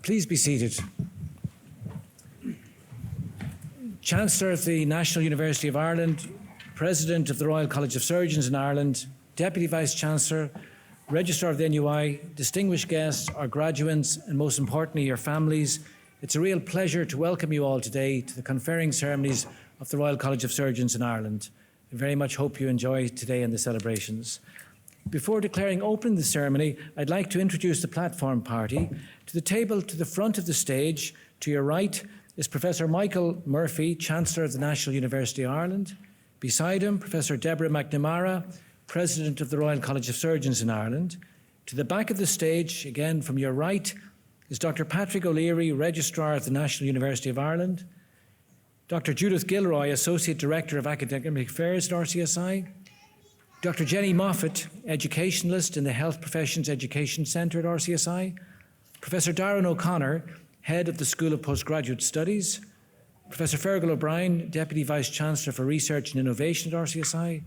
Please be seated. Chancellor of the National University of Ireland, President of the Royal College of Surgeons in Ireland, Deputy Vice-Chancellor, Registrar of the NUI, distinguished guests, our graduates, and most importantly, your families, it's a real pleasure to welcome you all today to the conferring ceremonies of the Royal College of Surgeons in Ireland. I very much hope you enjoy today and the celebrations. Before declaring open the ceremony, I'd like to introduce the platform party. To the table to the front of the stage, to your right, is Professor Michael Murphy, Chancellor of the National University of Ireland. Beside him, Professor Deborah McNamara, President of the Royal College of Surgeons in Ireland. To the back of the stage, again from your right, is Dr. Patrick O'Leary, Registrar of the National University of Ireland. Dr. Judith Gilroy, Associate Director of Academic Affairs at RCSI. Dr. Jenny Moffat, Educationalist in the Health Professions Education Centre at RCSI. Professor Darren O'Connor, Head of the School of Postgraduate Studies. Professor Fergal O'Brien, Deputy Vice-Chancellor for Research and Innovation at RCSI.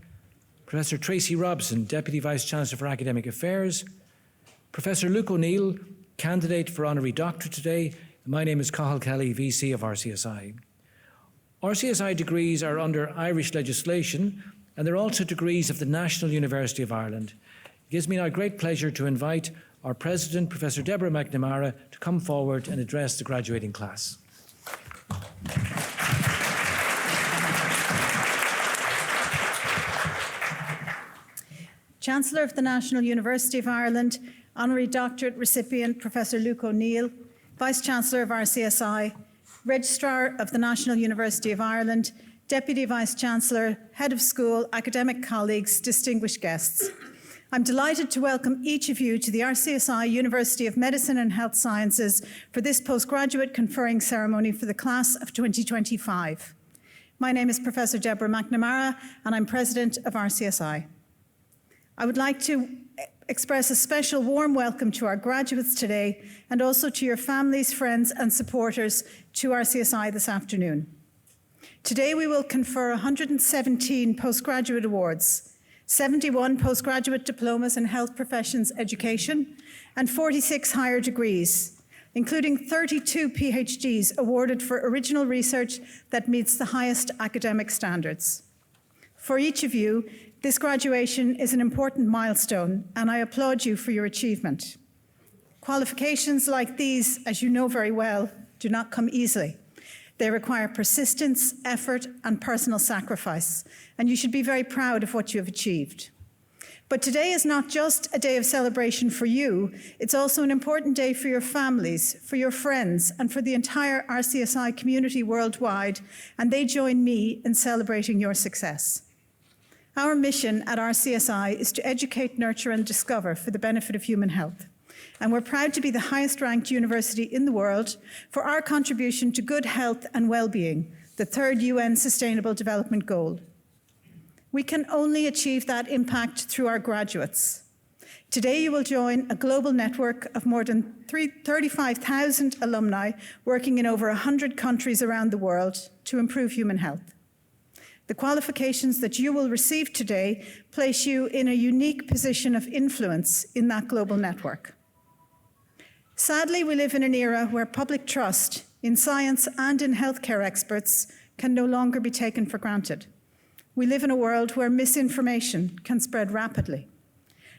Professor Tracy Robson, Deputy Vice-Chancellor for Academic Affairs. Professor Luke O'Neill, Candidate for Honorary Doctorate today. My name is Cathal Kelly, VC of RCSI. RCSI degrees are under Irish legislation, and they're also degrees of the National University of Ireland. It gives me now great pleasure to invite our President, Professor Deborah McNamara, to come forward and address the graduating class. Chancellor of the National University of Ireland, Honorary Doctorate recipient Professor Luke O'Neill, Vice-Chancellor of RCSI, Registrar of the National University of Ireland, Deputy Vice-Chancellor, Head of School, academic colleagues, distinguished guests. I'm delighted to welcome each of you to the RCSI University of Medicine and Health Sciences for this postgraduate conferring ceremony for the class of 2025. My name is Professor Deborah McNamara and I'm President of RCSI. I would like to express a special warm welcome to our graduates today and also to your families, friends and supporters to RCSI this afternoon. Today we will confer 117 postgraduate awards, 71 postgraduate diplomas in health professions education, and 46 higher degrees, including 32 PhDs awarded for original research that meets the highest academic standards. For each of you, this graduation is an important milestone, and I applaud you for your achievement. Qualifications like these, as you know very well, do not come easily. They require persistence, effort, and personal sacrifice, and you should be very proud of what you have achieved. But today is not just a day of celebration for you, it's also an important day for your families, for your friends, and for the entire RCSI community worldwide, and they join me in celebrating your success. Our mission at RCSI is to educate, nurture, and discover for the benefit of human health. And we're proud to be the highest ranked university in the world for our contribution to good health and well-being, the third UN Sustainable Development Goal. We can only achieve that impact through our graduates. Today you will join a global network of more than 35,000 alumni working in over 100 countries around the world to improve human health. The qualifications that you will receive today place you in a unique position of influence in that global network. Sadly, we live in an era where public trust in science and in healthcare experts can no longer be taken for granted. We live in a world where misinformation can spread rapidly.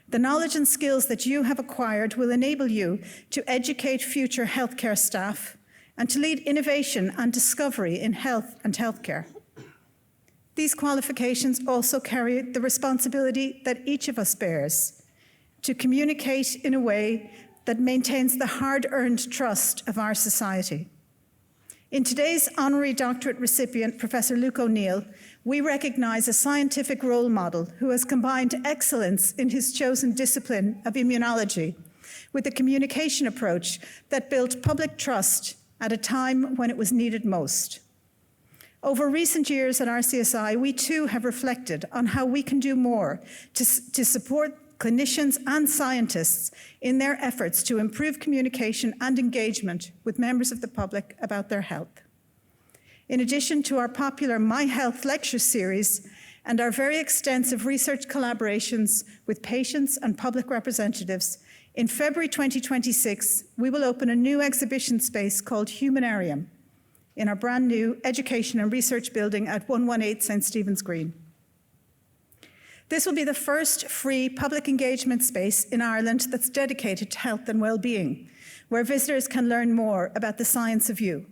The knowledge and skills that you have acquired will enable you to educate future healthcare staff and to lead innovation and discovery in health and healthcare. These qualifications also carry the responsibility that each of us bears to communicate in a way that maintains the hard-earned trust of our society. In today's Honorary Doctorate recipient, Professor Luke O'Neill, we recognize a scientific role model who has combined excellence in his chosen discipline of immunology with a communication approach that built public trust at a time when it was needed most. Over recent years at RCSI, we too have reflected on how we can do more to support clinicians and scientists in their efforts to improve communication and engagement with members of the public about their health. In addition to our popular My Health lecture series, and our very extensive research collaborations with patients and public representatives, in February 2026, we will open a new exhibition space called Humanarium in our brand new Education and Research Building at 118 St. Stephen's Green. This will be the first free public engagement space in Ireland that's dedicated to health and well-being, where visitors can learn more about the science of you.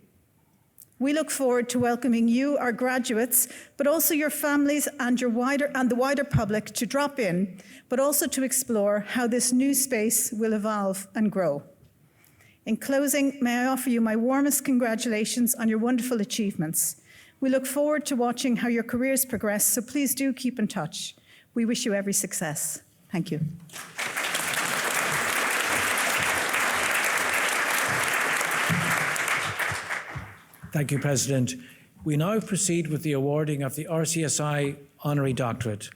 We look forward to welcoming you, our graduates, but also your families and the wider public to drop in, but also to explore how this new space will evolve and grow. In closing, may I offer you my warmest congratulations on your wonderful achievements. We look forward to watching how your careers progress, so please do keep in touch. We wish you every success. Thank you. Thank you, President. We now proceed with the awarding of the RCSI Honorary Doctorate.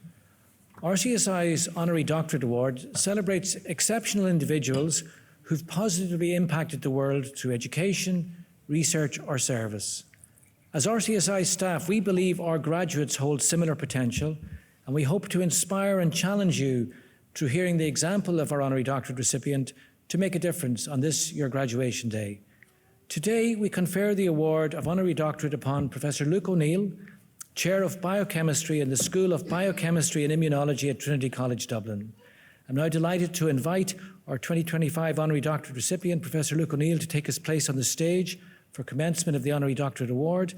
RCSI's Honorary Doctorate Award celebrates exceptional individuals who've positively impacted the world through education, research or service. As RCSI staff, we believe our graduates hold similar potential, and we hope to inspire and challenge you through hearing the example of our Honorary Doctorate recipient to make a difference on this, your graduation day. Today, we confer the award of Honorary Doctorate upon Professor Luke O'Neill, Chair of Biochemistry in the School of Biochemistry and Immunology at Trinity College Dublin. I'm now delighted to invite our 2025 Honorary Doctorate recipient, Professor Luke O'Neill, to take his place on the stage for commencement of the Honorary Doctorate Award.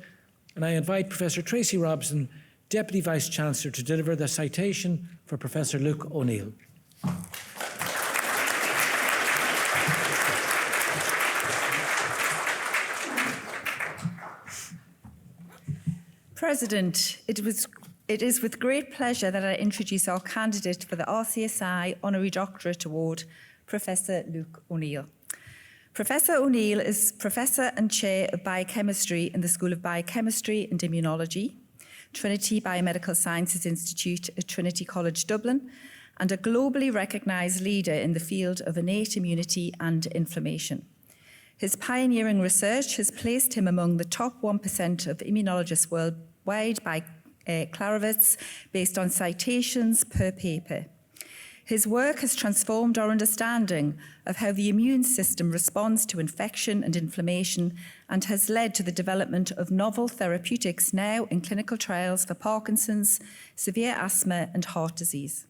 And I invite Professor Tracy Robson, Deputy Vice-Chancellor, to deliver the citation for Professor Luke O'Neill. President, it is with great pleasure that I introduce our candidate for the RCSI Honorary Doctorate Award, Professor Luke O'Neill. Professor O'Neill is Professor and Chair of Biochemistry in the School of Biochemistry and Immunology, Trinity Biomedical Sciences Institute at Trinity College Dublin, and a globally recognised leader in the field of innate immunity and inflammation. His pioneering research has placed him among the top 1% of immunologists worldwide by Claravitz, based on citations per paper. His work has transformed our understanding of how the immune system responds to infection and inflammation, and has led to the development of novel therapeutics now in clinical trials for Parkinson's, severe asthma and heart disease.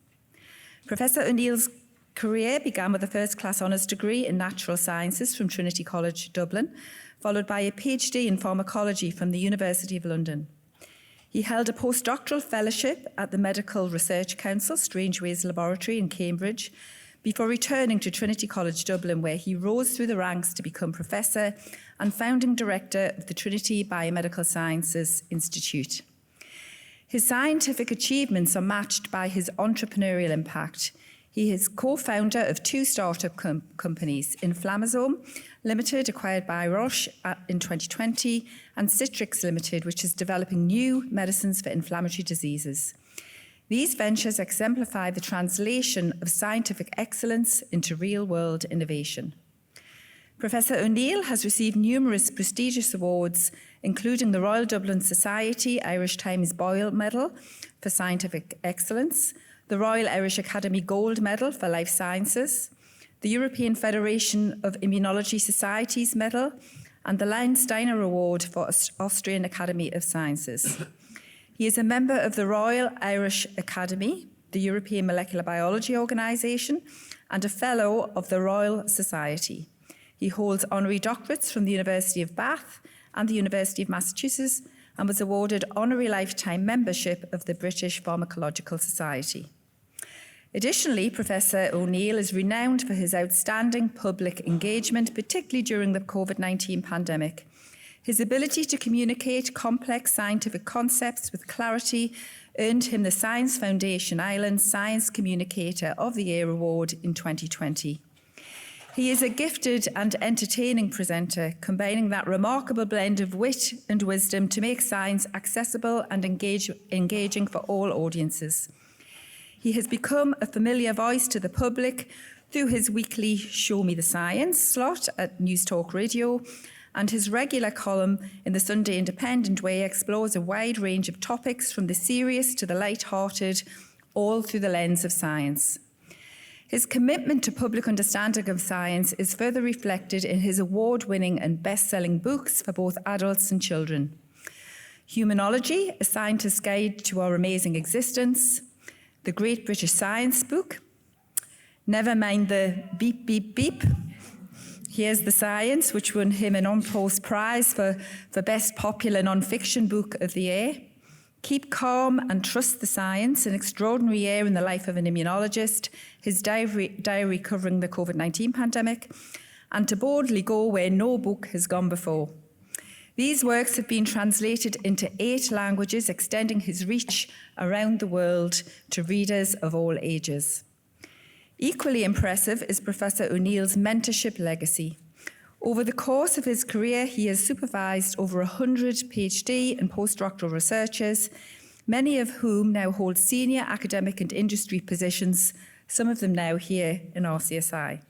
Professor O'Neill's career began with a first-class honours degree in natural sciences from Trinity College Dublin, followed by a PhD in pharmacology from the University of London. He held a postdoctoral fellowship at the Medical Research Council, Strangeways Laboratory in Cambridge, before returning to Trinity College Dublin, where he rose through the ranks to become professor and founding director of the Trinity Biomedical Sciences Institute. His scientific achievements are matched by his entrepreneurial impact. He is co-founder of two startup companies, Inflazone Limited, acquired by Roche in 2020, and Sitryx Limited, which is developing new medicines for inflammatory diseases. These ventures exemplify the translation of scientific excellence into real-world innovation. Professor O'Neill has received numerous prestigious awards, including the Royal Dublin Society Irish Times Boyle Medal for Scientific Excellence, the Royal Irish Academy Gold Medal for Life Sciences, the European Federation of Immunology Societies Medal, and the Lion-Steiner Award for Austrian Academy of Sciences. He is a member of the Royal Irish Academy, the European Molecular Biology Organisation, and a Fellow of the Royal Society. He holds honorary doctorates from the University of Bath and the University of Massachusetts, and was awarded honorary lifetime membership of the British Pharmacological Society. Additionally, Professor O'Neill is renowned for his outstanding public engagement, particularly during the COVID-19 pandemic. His ability to communicate complex scientific concepts with clarity earned him the Science Foundation Ireland Science Communicator of the Year Award in 2020. He is a gifted and entertaining presenter, combining that remarkable blend of wit and wisdom to make science accessible and engaging for all audiences. He has become a familiar voice to the public through his weekly Show Me the Science slot at News Talk Radio, and his regular column in the Sunday Independent Way explores a wide range of topics from the serious to the light-hearted, all through the lens of science. His commitment to public understanding of science is further reflected in his award-winning and best-selling books for both adults and children. Immunology, A Scientist's Guide to Our Amazing Existence, The Great British Science Book, Never Mind the Beep, Beep, Beep, Here's the Science, which won him an Unpost Prize for Best Popular Non-Fiction Book of the Year, Keep Calm and Trust the Science, An Extraordinary Year in the Life of an Immunologist, his diary covering the COVID-19 pandemic, and To Boldly Go Where No Book Has Gone Before. These works have been translated into 8 languages, extending his reach around the world to readers of all ages. Equally impressive is Professor O'Neill's mentorship legacy. Over the course of his career, he has supervised over 100 PhD and postdoctoral researchers, many of whom now hold senior academic and industry positions, some of them now here in RCSI.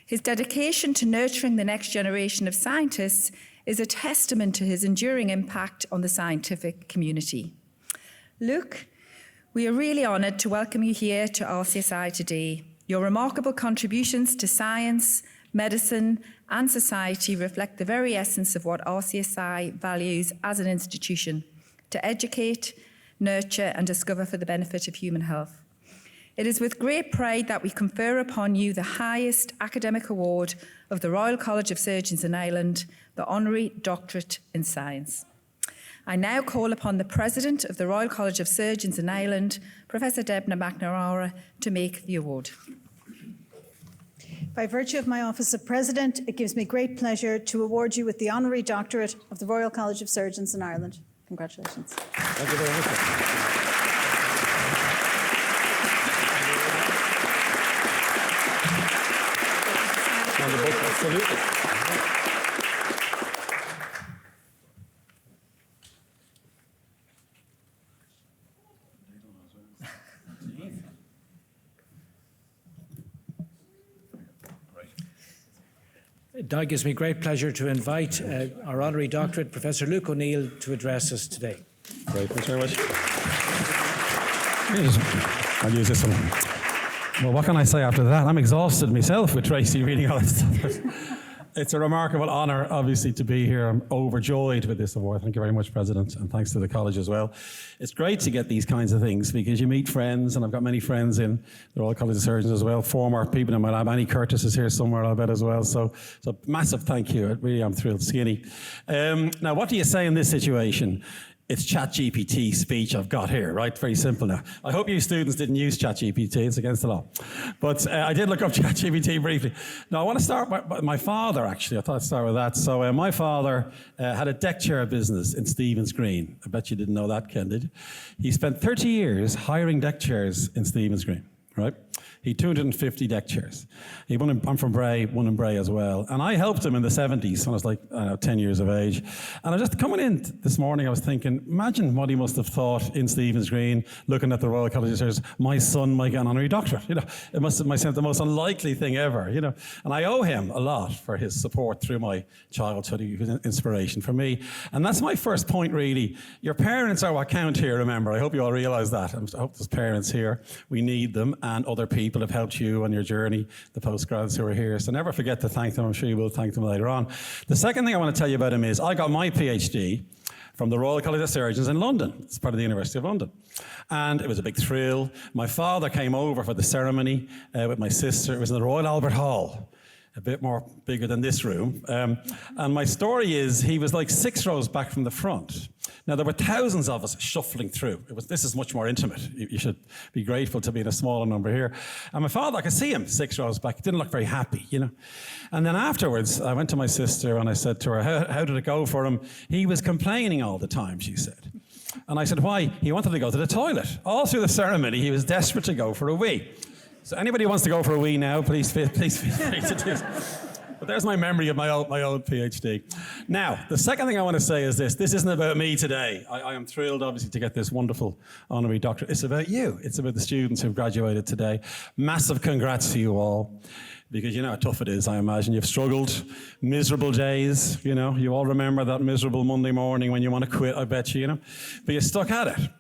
His dedication to nurturing the next generation of scientists is a testament to his enduring impact on the scientific community. Luke, we are really honoured to welcome you here to RCSI today. Your remarkable contributions to science, medicine and society reflect the very essence of what RCSI values as an institution: to educate, nurture and discover for the benefit of human health. It is with great pride that we confer upon you the highest academic award of the Royal College of Surgeons in Ireland, the Honorary Doctorate in Science. I now call upon the President of the Royal College of Surgeons in Ireland, Professor Debna McNamara, to make the award. By virtue of my office of President, it gives me great pleasure to award you with the Honorary Doctorate of the Royal College of Surgeons in Ireland. Congratulations. Thank you very much. On the book, absolutely. It now gives me great pleasure to invite our Honorary Doctorate, Professor Luke O'Neill, to address us today. Great, thanks very much. I'll use this one. Well, what can I say after that? I'm exhausted myself with Tracy reading all this stuff. It's a remarkable honour, obviously, to be here. I'm overjoyed with this award. Thank you very much, President, and thanks to the college as well. It's great to get these kinds of things because you meet friends, and I've got many friends in the Royal College of Surgeons as well, former people in my lab. Annie Curtis is here somewhere, I'll bet, as well. So massive thank you. Really, I'm thrilled. Skinny. Now, what do you say in this situation? It's ChatGPT speech I've got here, right? Very simple now. I hope you students didn't use ChatGPT. It's against the law. But I did look up ChatGPT briefly. Now, I want to start by my father, actually. I thought I'd start with that. So my father had a deck chair business in Stephen's Green. I bet you didn't know that, Ken, did you? He spent 30 years hiring deck chairs in Stephen's Green, right? He had 250 deck chairs. I'm from Bray, one in Bray as well. And I helped him in the 70s when I was like, 10 years of age. And I was just coming in this morning, I was thinking, imagine what he must have thought in Stephen's Green, looking at the Royal College of Surgeons, my son might get an honorary doctorate. It must have seemed the most unlikely thing ever, And I owe him a lot for his support through my childhood. He was an inspiration for me. And that's my first point, really. Your parents are what count here, remember. I hope you all realise that. I hope there's parents here. We need them, and other people have helped you on your journey, the postgrads who are here. So never forget to thank them. I'm sure you will thank them later on. The second thing I want to tell you about him is I got my PhD from the Royal College of Surgeons in London. It's part of the University of London. And it was a big thrill. My father came over for the ceremony with my sister. It was in the Royal Albert Hall, a bit more bigger than this room. And my story is he was like 6 rows back from the front. Now, there were thousands of us shuffling through. This is much more intimate. You should be grateful to be in a smaller number here. And my father, I could see him 6 rows back. He didn't look very happy, And then afterwards, I went to my sister and I said to her, how did it go for him? He was complaining all the time, she said. And I said, why? He wanted to go to the toilet. All through the ceremony, he was desperate to go for a wee. So anybody who wants to go for a wee now, please feel free to do it. But there's my memory of my old PhD. Now, the second thing I want to say is this. This isn't about me today. I am thrilled, obviously, to get this wonderful honorary doctorate. It's about you. It's about the students who've graduated today. Massive congrats to you all. Because you know how tough it is, I imagine. You've struggled, miserable days, you know. You all remember that miserable Monday morning when you want to quit, I bet you, you know. But you stuck at it.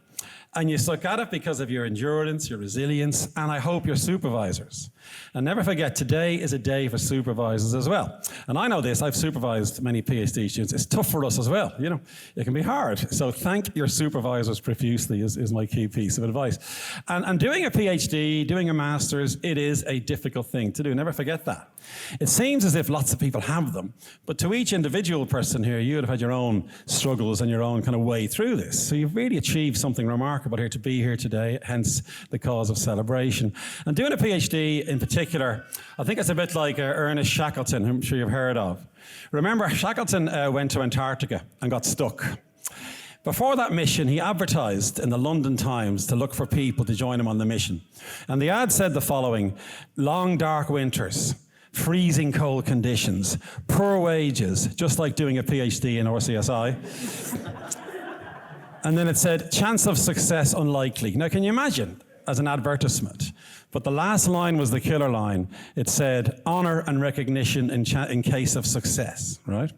And you stuck at it because of your endurance, your resilience, and I hope your supervisors. And never forget, today is a day for supervisors as well. And I know this, I've supervised many PhD students. It's tough for us as well, you know. It can be hard. So thank your supervisors profusely is my key piece of advice. And doing a PhD, doing a master's, it is a difficult thing to do. Never forget that. It seems as if lots of people have them, but to each individual person here, you would have had your own struggles and your own kind of way through this. So you've really achieved something remarkable here to be here today, hence the cause of celebration. And doing a PhD in particular, I think it's a bit like Ernest Shackleton, who I'm sure you've heard of. Remember, Shackleton went to Antarctica and got stuck. Before that mission, he advertised in the London Times to look for people to join him on the mission. And the ad said the following: long, dark winters, freezing cold conditions, poor wages, just like doing a PhD in RCSI. And then it said, chance of success unlikely. Now, can you imagine as an advertisement? But the last line was the killer line. It said, honor and recognition in case of success, right?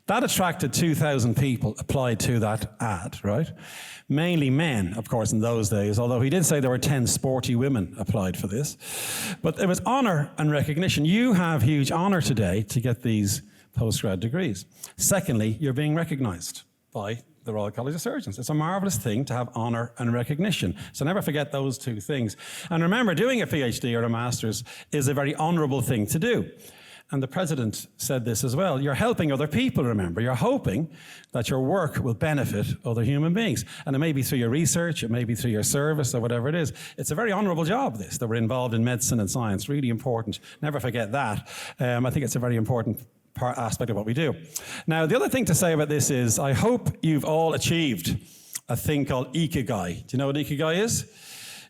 That attracted 2,000 people applied to that ad, right? Mainly men, of course, in those days, although he did say there were 10 sporty women applied for this. But it was honor and recognition. You have huge honor today to get these postgrad degrees. Secondly, you're being recognized by the Royal College of Surgeons. It's a marvellous thing to have honour and recognition. So never forget those two things. And remember, doing a PhD or a master's is a very honourable thing to do. And the President said this as well. You're helping other people, remember. You're hoping that your work will benefit other human beings. And it may be through your research, it may be through your service or whatever it is. It's a very honourable job, this, that we're involved in medicine and science. Really important. Never forget that. I think it's a very important aspect of what we do. Now, the other thing to say about this is I hope you've all achieved a thing called ikigai. Do you know what ikigai is?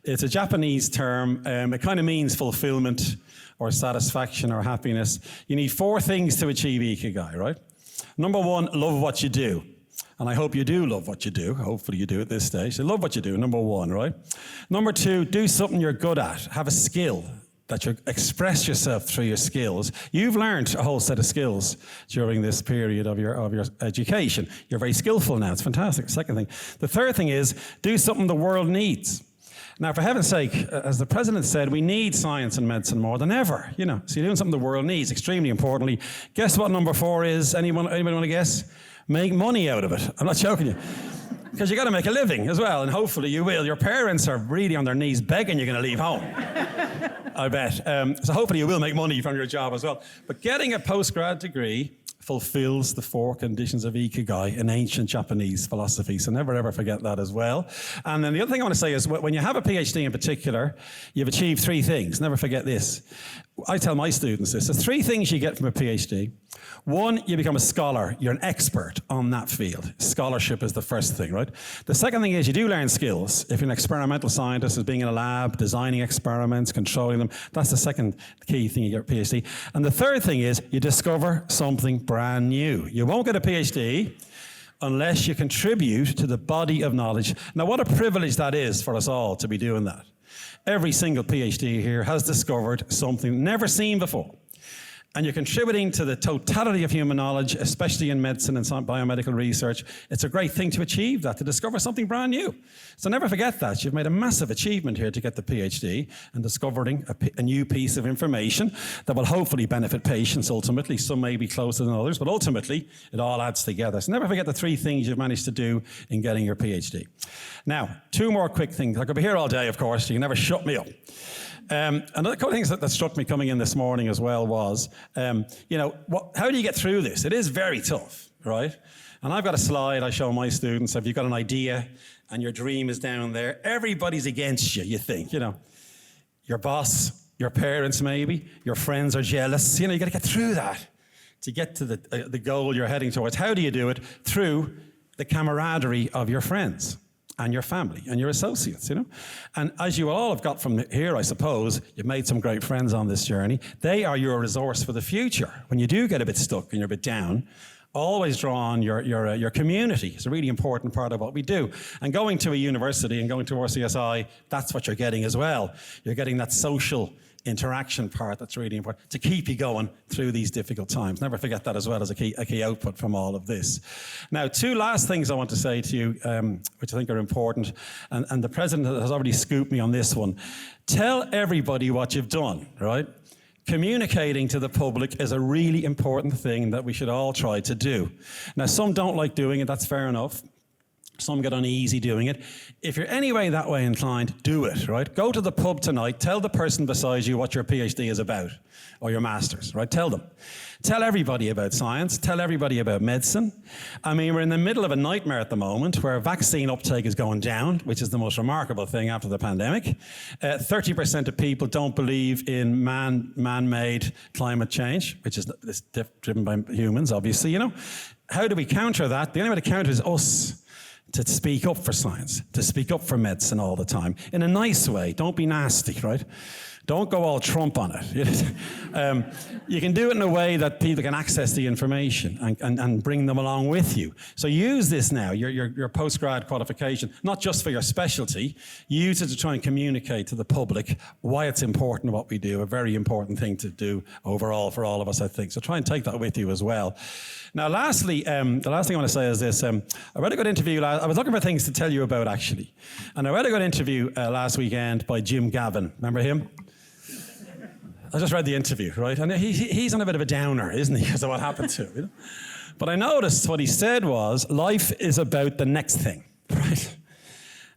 It's a Japanese term. It kind of means fulfillment or satisfaction or happiness. You need 4 things to achieve ikigai, right? Number 1, love what you do. And I hope you do love what you do. Hopefully you do at this stage. So love what you do, number 1, right? Number 2, do something you're good at. Have a skill that you express yourself through your skills. You've learned a whole set of skills during this period of your education. You're very skillful now. It's fantastic. Second thing. The third thing is do something the world needs. Now, for heaven's sake, as the President said, we need science and medicine more than ever. You know, so you're doing something the world needs, extremely importantly. Guess what number 4 is? Anybody want to guess? Make money out of it. I'm not joking you. Because you got to make a living as well, and hopefully you will. Your parents are really on their knees begging you're going to leave home. I bet. So hopefully you will make money from your job as well. But getting a postgrad degree fulfills the 4 conditions of ikigai in ancient Japanese philosophy. So never ever forget that as well. And then the other thing I want to say is when you have a PhD in particular, you've achieved 3 things. Never forget this. I tell my students this. There's 3 things you get from a PhD. 1, you become a scholar. You're an expert on that field. Scholarship is the first thing, right? The second thing is you do learn skills. If you're an experimental scientist, as being in a lab, designing experiments, controlling them, that's the second key thing you get a PhD. And the third thing is you discover something brand new. You won't get a PhD unless you contribute to the body of knowledge. Now, what a privilege that is for us all to be doing that. Every single PhD here has discovered something never seen before. And you're contributing to the totality of human knowledge, especially in medicine and biomedical research. It's a great thing to achieve that, to discover something brand new. So never forget that. You've made a massive achievement here to get the PhD and discovering a new piece of information that will hopefully benefit patients ultimately. Some may be closer than others, but ultimately it all adds together. So never forget the 3 things you've managed to do in getting your PhD. Now, 2 more quick things. I could be here all day, of course. You can never shut me up. Another couple of things that struck me coming in this morning as well was, how do you get through this? It is very tough, right? And I've got a slide I show my students. If you've got an idea and your dream is down there, everybody's against you, you think, Your boss, your parents maybe, your friends are jealous. You got to get through that to get to the goal you're heading towards. How do you do it? Through the camaraderie of your friends and your family and your associates, And as you all have got from here, I suppose, you've made some great friends on this journey. They are your resource for the future. When you do get a bit stuck and you're a bit down, always draw on your community. It's a really important part of what we do. And going to a university and going to RCSI, that's what you're getting as well. You're getting that social interaction part that's really important to keep you going through these difficult times. Never forget that as well as a key output from all of this. Now, two last things I want to say to you, which I think are important, and the President has already scooped me on this one. Tell everybody what you've done, right? Communicating to the public is a really important thing that we should all try to do. Now, some don't like doing it, that's fair enough. Some get uneasy doing it. If you're anyway that way inclined, do it, right? Go to the pub tonight, tell the person beside you what your PhD is about, or your master's, right? Tell them. Tell everybody about science, tell everybody about medicine. I mean, we're in the middle of a nightmare at the moment where vaccine uptake is going down, which is the most remarkable thing after the pandemic. 30% of people don't believe in man-made climate change, which is driven by humans, obviously, How do we counter that? The only way to counter it is us. To speak up for science, to speak up for medicine all the time, in a nice way. Don't be nasty, right? Don't go all Trump on it. You can do it in a way that people can access the information and bring them along with you. So use this now, your postgrad qualification, not just for your specialty, use it to try and communicate to the public why it's important what we do, a very important thing to do overall for all of us, I think. So try and take that with you as well. Now, lastly, the last thing I want to say is this. I read a good interview. I was looking for things to tell you about, actually. And I read a good interview last weekend by Jim Gavin. Remember him? I just read the interview, right? And he's on a bit of a downer, isn't he, because of what happened to him? But I noticed what he said was, life is about the next thing, right?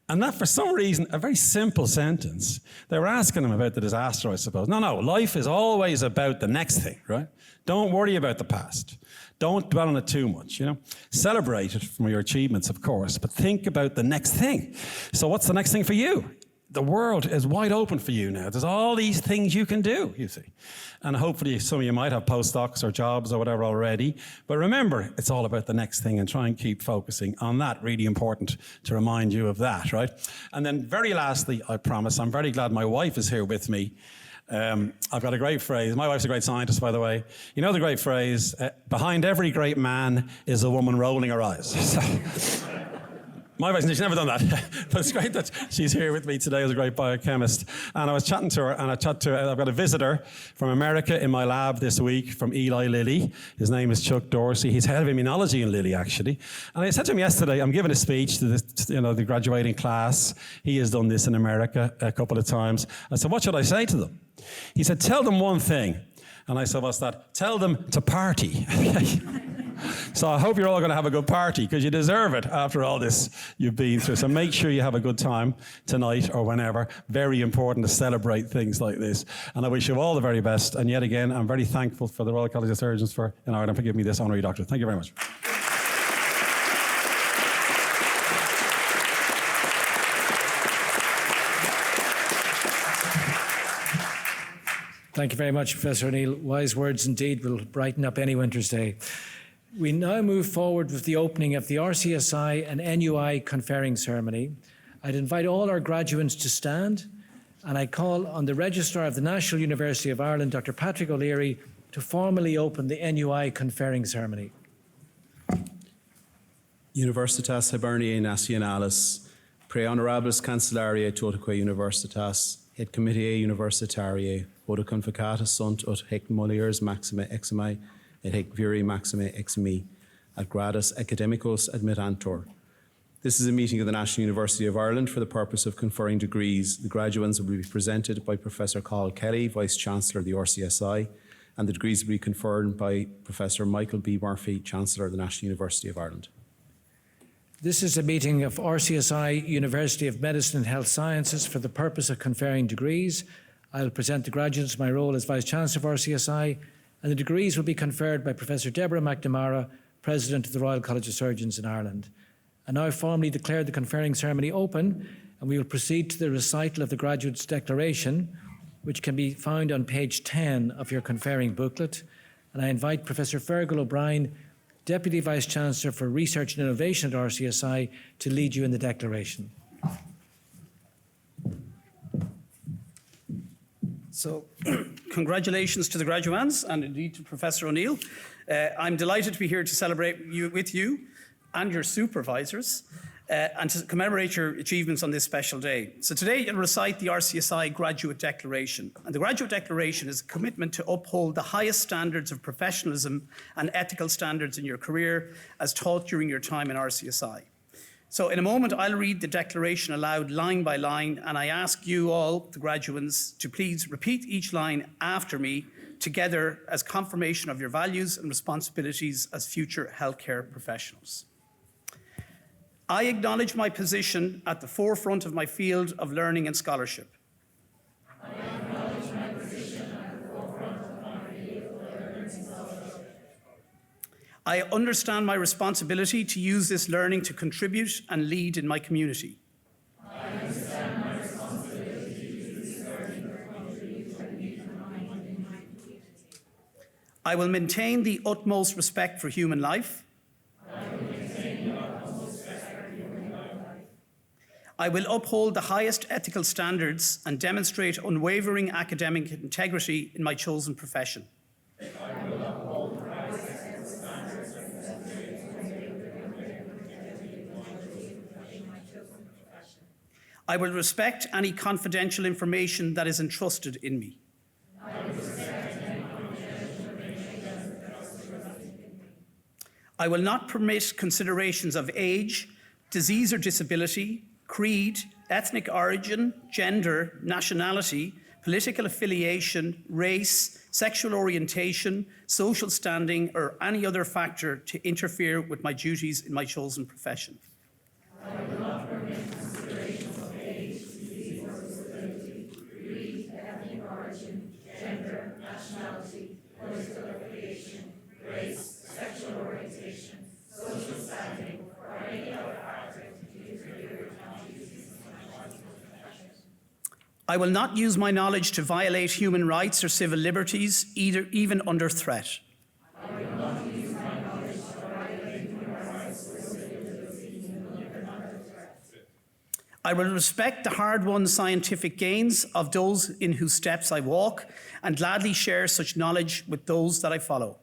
And that, for some reason, a very simple sentence. They were asking him about the disaster, I suppose. No, life is always about the next thing, right? Don't worry about the past. Don't dwell on it too much, Celebrate it from your achievements, of course, but think about the next thing. So what's the next thing for you? The world is wide open for you now. There's all these things you can do, you see. And hopefully some of you might have postdocs or jobs or whatever already. But remember, it's all about the next thing and try and keep focusing on that. Really important to remind you of that, right? And then very lastly, I promise, I'm very glad my wife is here with me. I've got a great phrase. My wife's a great scientist, by the way. You know the great phrase, behind every great man is a woman rolling her eyes. My wife, she's never done that. But it's great that she's here with me today as a great biochemist. And I was chatting to her, and I've got a visitor from America in my lab this week from Eli Lilly. His name is Chuck Dorsey. He's head of immunology in Lilly, actually. And I said to him yesterday, I'm giving a speech to the graduating class. He has done this in America a couple of times. I said, what should I say to them? He said, tell them one thing. And I said, what's that? Tell them to party. So I hope you're all going to have a good party, because you deserve it after all this you've been through. So make sure you have a good time tonight or whenever. Very important to celebrate things like this. And I wish you all the very best. And yet again, I'm very thankful for the Royal College of Surgeons in Ireland for giving me this honorary doctorate. Thank you very much. Thank you very much, Professor O'Neill. Wise words indeed will brighten up any winter's day. We now move forward with the opening of the RCSI and NUI conferring ceremony. I'd invite all our graduates to stand, and I call on the Registrar of the National University of Ireland, Dr. Patrick O'Leary, to formally open the NUI conferring ceremony. Universitas Hiberniae Nationalis, Pre Honorables Cancellaria Totaque Universitas, et Comitiae Universitariae, Oda Convocatus sunt ut hec molieris maxime eximi, et hec viri maxime eximi, ad gradus academicos admittantur. This is a meeting of the National University of Ireland for the purpose of conferring degrees. The graduates will be presented by Professor Carl Kelly, Vice-Chancellor of the RCSI, and the degrees will be conferred by Professor Michael B. Murphy, Chancellor of the National University of Ireland. This is a meeting of RCSI, University of Medicine and Health Sciences, for the purpose of conferring degrees. I'll present the graduates my role as Vice-Chancellor of RCSI, and the degrees will be conferred by Professor Deborah McNamara, President of the Royal College of Surgeons in Ireland. I now formally declare the conferring ceremony open, and we will proceed to the recital of the graduates' declaration, which can be found on page 10 of your conferring booklet. And I invite Professor Fergal O'Brien Deputy Vice-Chancellor for Research and Innovation at RCSI, to lead you in the declaration. So, congratulations to the graduands and indeed to Professor O'Neill. I'm delighted to be here to celebrate with you and your supervisors and to commemorate your achievements on this special day. So today you'll recite the RCSI Graduate Declaration. And the Graduate Declaration is a commitment to uphold the highest standards of professionalism and ethical standards in your career as taught during your time in RCSI. So in a moment, I'll read the declaration aloud line by line, and I ask you all, the graduates, to please repeat each line after me together as confirmation of your values and responsibilities as future healthcare professionals. I acknowledge my position at the forefront of my field of learning and scholarship. I acknowledge my position at the forefront of my field of learning and scholarship. I understand my responsibility to use this learning to contribute and lead in my community. I understand my responsibility to use this learning to contribute and lead in my community. I will maintain the utmost respect for human life. I will uphold the highest ethical standards and demonstrate unwavering academic integrity in my chosen profession. I will uphold the highest ethical standards and demonstrate unwavering integrity in my chosen profession. I will respect any confidential information that is entrusted in me. I will respect any confidential information that is entrusted in me. I will not permit considerations of age, disease or disability, creed, ethnic origin, gender, nationality, political affiliation, race, sexual orientation, social standing, or any other factor to interfere with my duties in my chosen profession. I will not permit considerations of age, disease, or disability, creed, ethnic origin, gender, nationality, political affiliation, race, sexual orientation, social standing, or any other factor to interfere with my duties in my chosen profession. I will not use my knowledge to violate human rights or civil liberties, even under threat. I will not use my knowledge to violate human rights or civil liberties, even under threat. I will respect the hard-won scientific gains of those in whose steps I walk and gladly share such knowledge with those that I follow.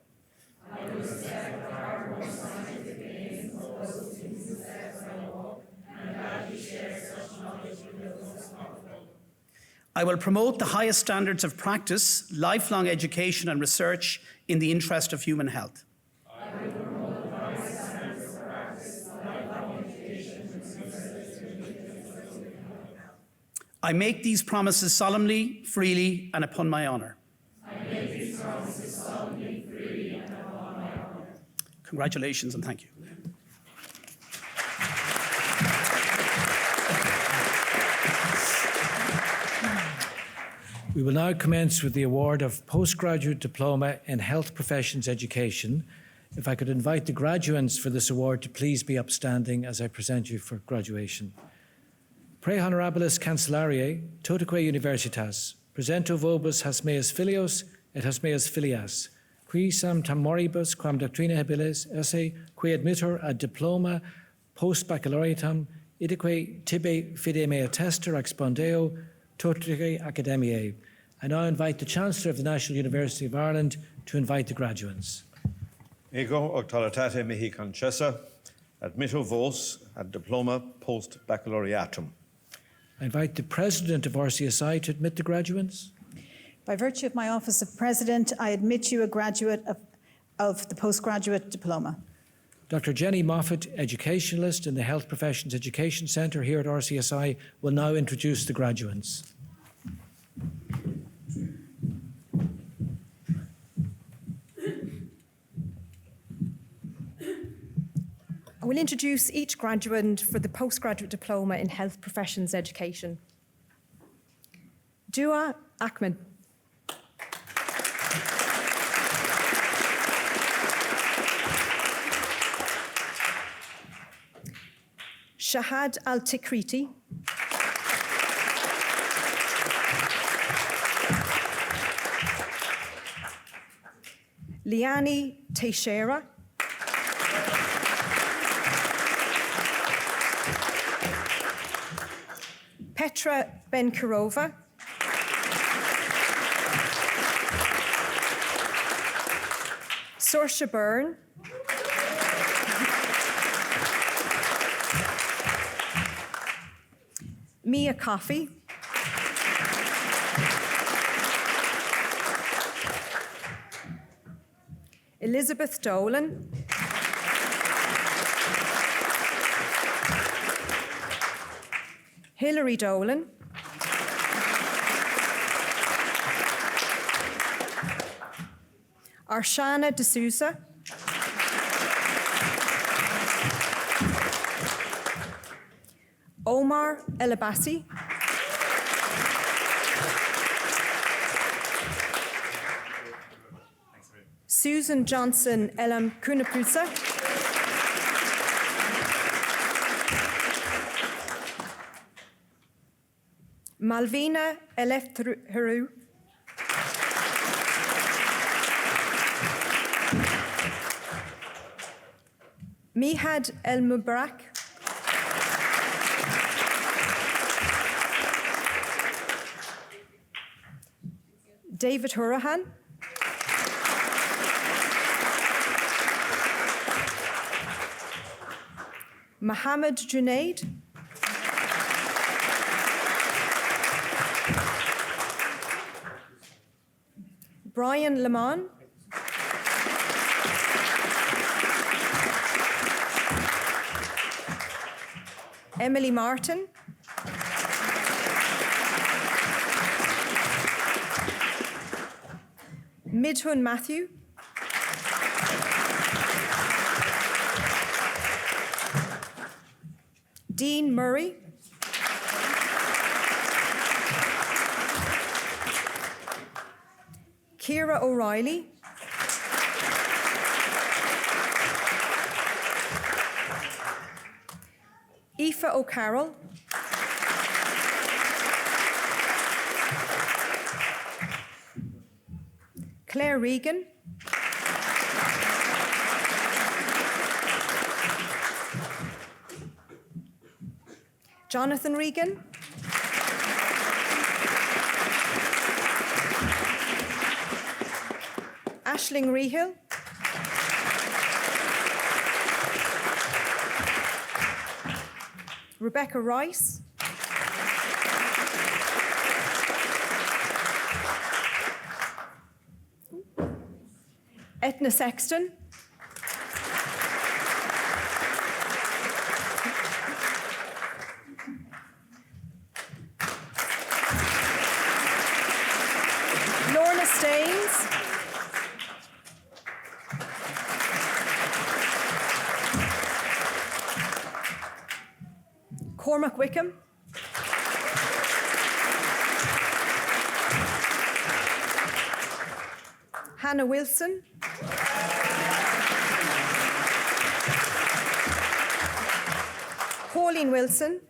I will respect the hard-won scientific gains of those in whose steps I walk and gladly share such knowledge with those I follow. I will promote the highest standards of practice, lifelong education and research in the interest of human health. I will promote the highest standards of practice, lifelong education and research in the interest of human health. I make these promises solemnly, freely, and upon my honour. I make these promises solemnly, freely, and upon my honour. Congratulations and thank you. We will now commence with the award of Postgraduate Diploma in Health Professions Education. If I could invite the graduates for this award to please be upstanding as I present you for graduation. Pre Honorabilis Cancellariae, totaque Universitas, presento vobis hasmeas filios et hasmeas filias, qui sam tam moribus quam doctrina habilis esse, qui admittor ad diploma post baccalaureatum, idaque tibi fide mea tester expondeo, totaque academiae. I now invite the Chancellor of the National University of Ireland to invite the graduates. Ego octolatate mihi concessa, admitto vos ad diploma post baccalaureatum. I invite the President of RCSI to admit the graduates. By virtue of my office of President, I admit you a graduate of the Postgraduate Diploma. Dr. Jenny Moffat, educationalist in the Health Professions Education Centre here at RCSI, will now introduce the graduates. I will introduce each graduate for the Postgraduate Diploma in Health Professions Education. Dua Ahmed. Shahad Al-Tikriti. Liani Teixeira. Petra Benkirova, Saoirse Byrne, Mia Coffey, Elizabeth Dolan, Hilary Dolan, Arshana D'Souza, Omar Elabasi, Susan Johnson Elam Kunapusa, Malvina Eleftheru, Mihad El Mubarak, David Hurahan, Mohammed Junaid, Brian Lamont, Emily Martin, Midhun Matthew, Dean Murray, Ciara O'Reilly, Aoife O'Carroll, Claire Regan, Jonathan Regan, Aisling Rehill, Rebecca Rice, Etna Sexton, Lorna Staines, Cormac Wickham, Hannah Wilson, Pauline Wilson,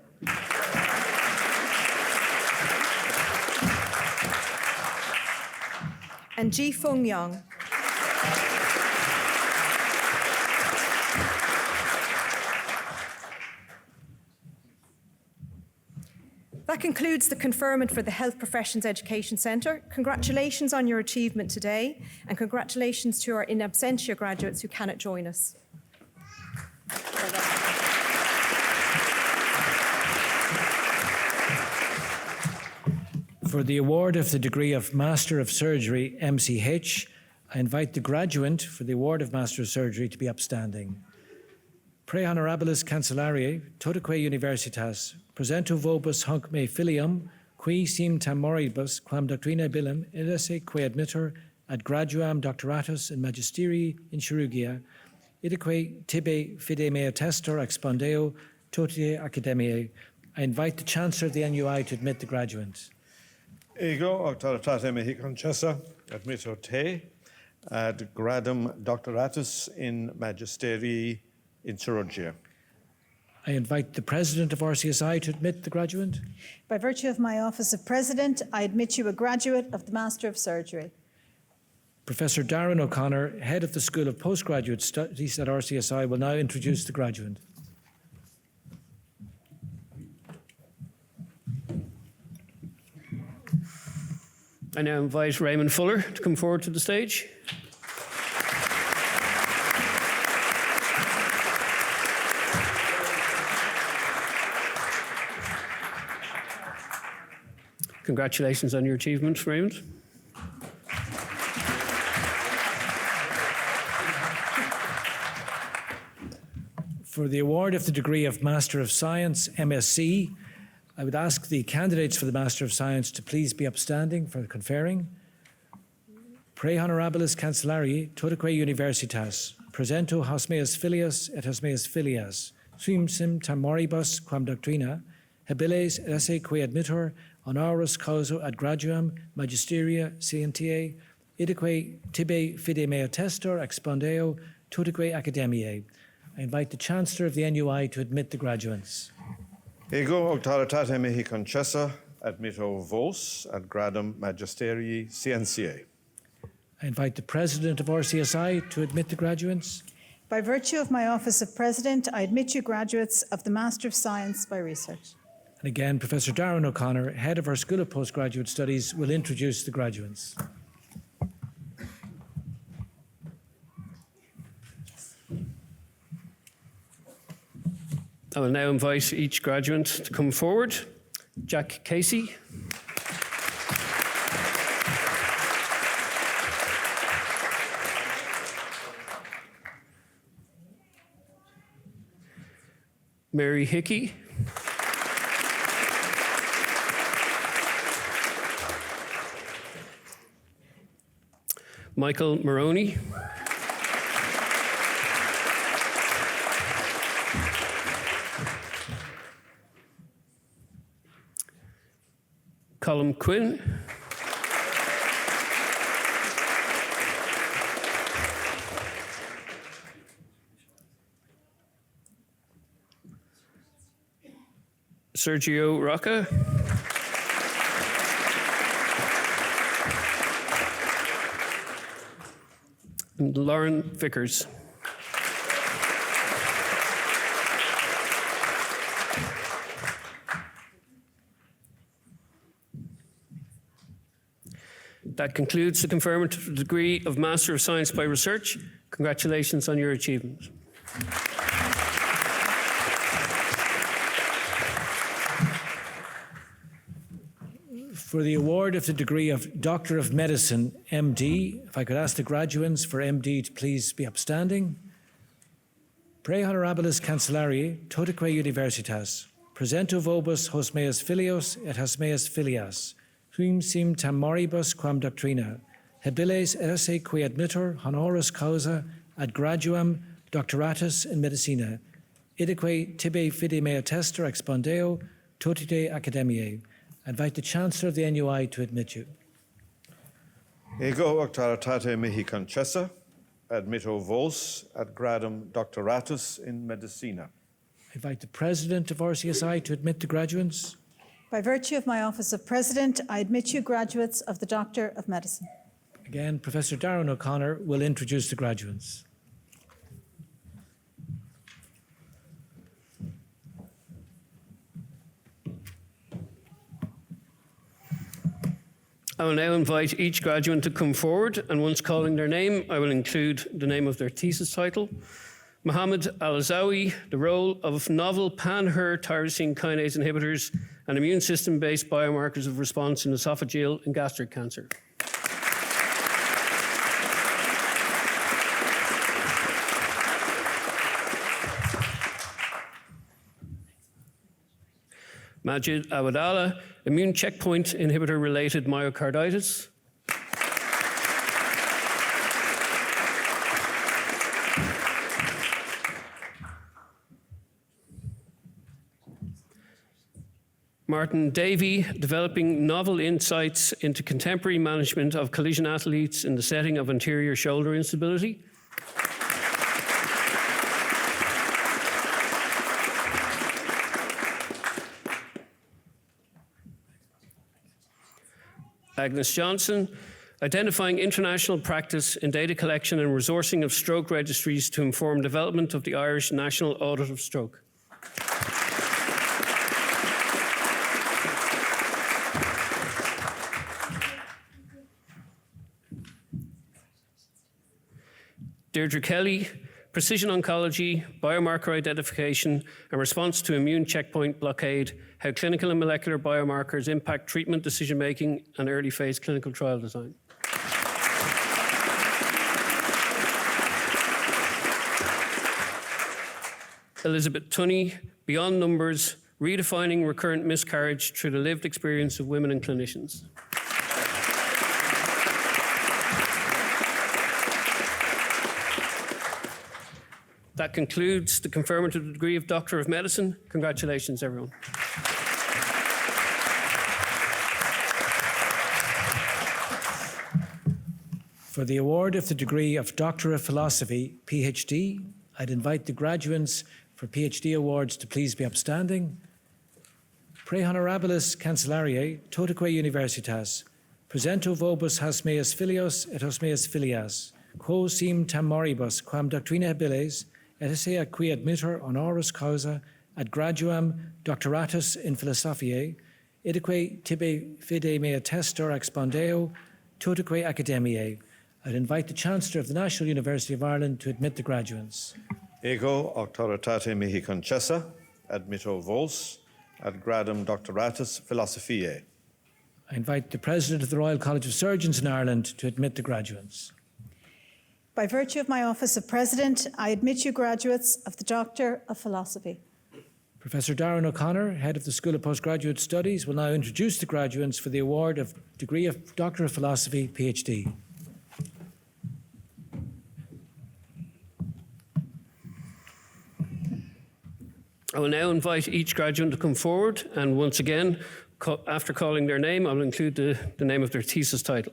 and Ji Fung Young. That concludes the conferment for the Health Professions Education Centre. Congratulations on your achievement today, and congratulations to our in absentia graduates who cannot join us. For the award of the degree of Master of Surgery, MCH, I invite the graduate for the award of Master of Surgery to be upstanding. Pre honorabilis cancellariae, totaque universitas, presento vobis hunc me filium, qui sim tam moribus, quam doctrina billum, illice que admittor ad graduam doctoratus in magisterii in chirurgia, idaque tibi fide mea testor expondeo totie academiae. I invite the Chancellor of the NUI to admit the graduates. Ego auctoritate mihi concessa, admitto te, ad gradum doctoratus in magisterii in chirurgia. I invite the President of RCSI to admit the graduate. By virtue of my office of President, I admit you a graduate of the Master of Surgery. Professor Darren O'Connor, Head of the School of Postgraduate Studies at RCSI, will now introduce the graduate. I now invite Raymond Fuller to come forward to the stage. Congratulations on your achievement, Raymond. For the award of the degree of Master of Science, MSc, I would ask the candidates for the Master of Science to please be upstanding for the conferring. Pre honorabilis cancellarii totaque universitas, presento haus meus filius et haus meus filias, sum sim tam moribus quam doctrina, habiles esse qui admittor honoris causa ad graduam magisteria scientiae, idaque tibi fide mea testor expondeo totaque academiae. I invite the Chancellor of the NUI to admit the graduates. Ego auctoritate mihi concessa admitto vos ad gradum magisterii scientiae. I invite the President of RCSI to admit the graduates. By virtue of my office of President, I admit you graduates of the Master of Science by Research. And again, Professor Darren O'Connor, Head of our School of Postgraduate Studies, will introduce the graduates. I will now invite each graduate to come forward. Jack Casey. Mary Hickey. Michael Maroney. Colm Quinn. Sergio Rocca. And Lauren Vickers. That concludes the conferment of the degree of Master of Science by Research. Congratulations on your achievement. For the award of the degree of Doctor of Medicine, MD, if I could ask the graduates for MD to please be upstanding. Pre honorabilis cancellarii totaque universitas, presento vobis hos meus filios et hos meus filias, quim sim tam moribus quam doctrina, habiles esse qui admittor honoris causa ad graduam doctoratus in medicina, idaque tibi fide mea testor expondeo totite academiae. I invite the Chancellor of the NUI to admit you. Ego auctoritate mihi concessa admitto vos ad gradum doctoratus in medicina. I invite the President of RCSI to admit the graduates. By virtue of my office of President, I admit you graduates of the Doctor of Medicine. Again, Professor Darren O'Connor will introduce the graduates. I will now invite each graduate to come forward, and once calling their name, I will include the name of their thesis title. Mohammed Al-Azawi, the role of novel pan-HER tyrosine kinase inhibitors and immune system-based biomarkers of response in esophageal and gastric cancer. Majid Awadallah, immune checkpoint inhibitor-related myocarditis. Martin Davey, developing novel insights into contemporary management of collision athletes in the setting of anterior shoulder instability. Agnes Johnson, identifying international practice in data collection and resourcing of stroke registries to inform development of the Irish National Audit of Stroke. Deirdre Kelly, Precision Oncology, Biomarker Identification and Response to Immune Checkpoint Blockade, How Clinical and Molecular Biomarkers Impact Treatment Decision-Making and Early Phase Clinical Trial Design. Elizabeth Tunney, Beyond Numbers, Redefining Recurrent Miscarriage Through the Lived Experience of Women and Clinicians. That concludes the conferment of the degree of Doctor of Medicine. Congratulations, everyone. For the award of the degree of Doctor of Philosophy, PhD, I'd invite the graduates for PhD awards to please be upstanding. Pre honorabilis cancellariae, totaque universitas, presento vobis hasmeas filios et hosmeas filias, quo sim tam moribus, quam doctrina habiles, et esse qui admitter honoris causa ad graduam doctoratus in philosophiae, idaque tibi fide mea testor expondeo, totaque academiae. I'd invite the Chancellor of the National University of Ireland to admit the graduates. Ego auctoritate mihi concessa, admitto vos, ad gradum doctoratus philosophiae. I invite the President of the Royal College of Surgeons in Ireland to admit the graduates. By virtue of my office of President, I admit you graduates of the Doctor of Philosophy. Professor Darren O'Connor, Head of the School of Postgraduate Studies, will now introduce the graduates for the award of degree of Doctor of Philosophy, PhD. I will now invite each graduate to come forward, and once again, after calling their name, I will include the name of their thesis title.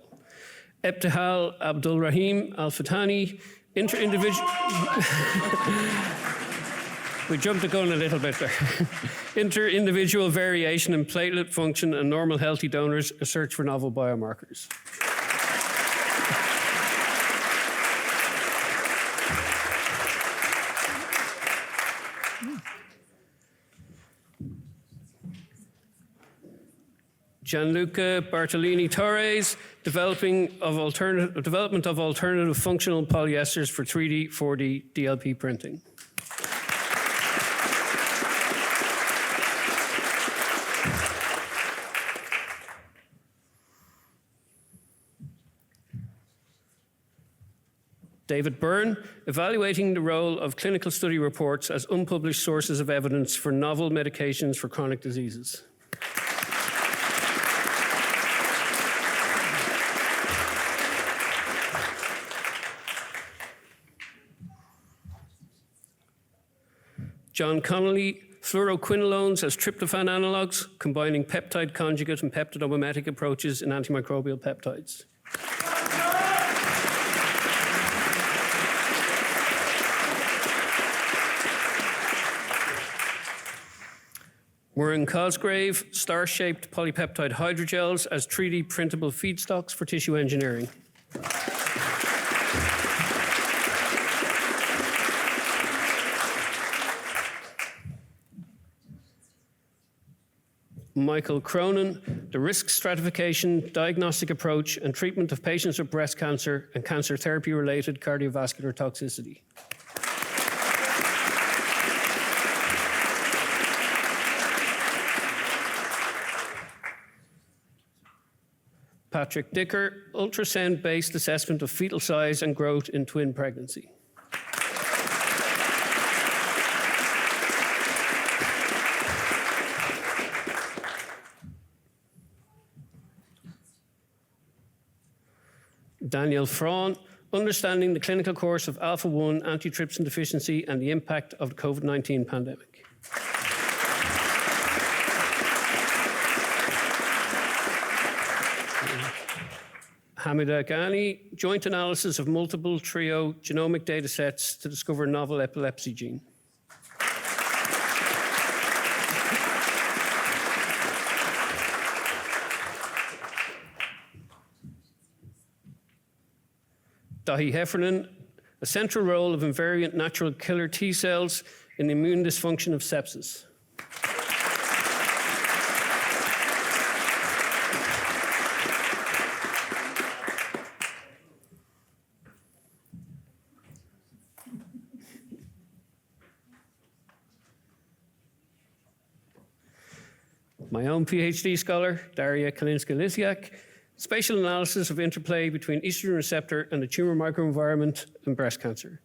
Ebtihal Abdul Rahim Al Fatani, inter-individual. We jumped the gun a little bit there. Inter-individual variation in platelet function and normal healthy donors, a search for novel biomarkers. Gianluca Bartolini Torres, development of alternative functional polyesters for 3D, 4D, DLP printing. David Byrne, evaluating the role of clinical study reports as unpublished sources of evidence for novel medications for chronic diseases. John Connolly, fluoroquinolones as tryptophan analogues, combining peptide conjugate and peptidomimetic approaches in antimicrobial peptides. Warren Cosgrave, star-shaped polypeptide hydrogels as 3D printable feedstocks for tissue engineering. Michael Cronin, the risk stratification, diagnostic approach, and treatment of patients with breast cancer and cancer therapy-related cardiovascular toxicity. Patrick Dicker, ultrasound-based assessment of fetal size and growth in twin pregnancy. Daniel Fraun, understanding the clinical course of alpha-1 antitrypsin deficiency and the impact of the COVID-19 pandemic. Hamida Ghani, joint analysis of multiple trio genomic data sets to discover novel epilepsy gene. Dahi Heffernan, a central role of invariant natural killer T cells in the immune dysfunction of sepsis. my own PhD scholar, Daria Kalinska-Lysiak, spatial analysis of interplay between estrogen receptor and the tumour microenvironment in breast cancer.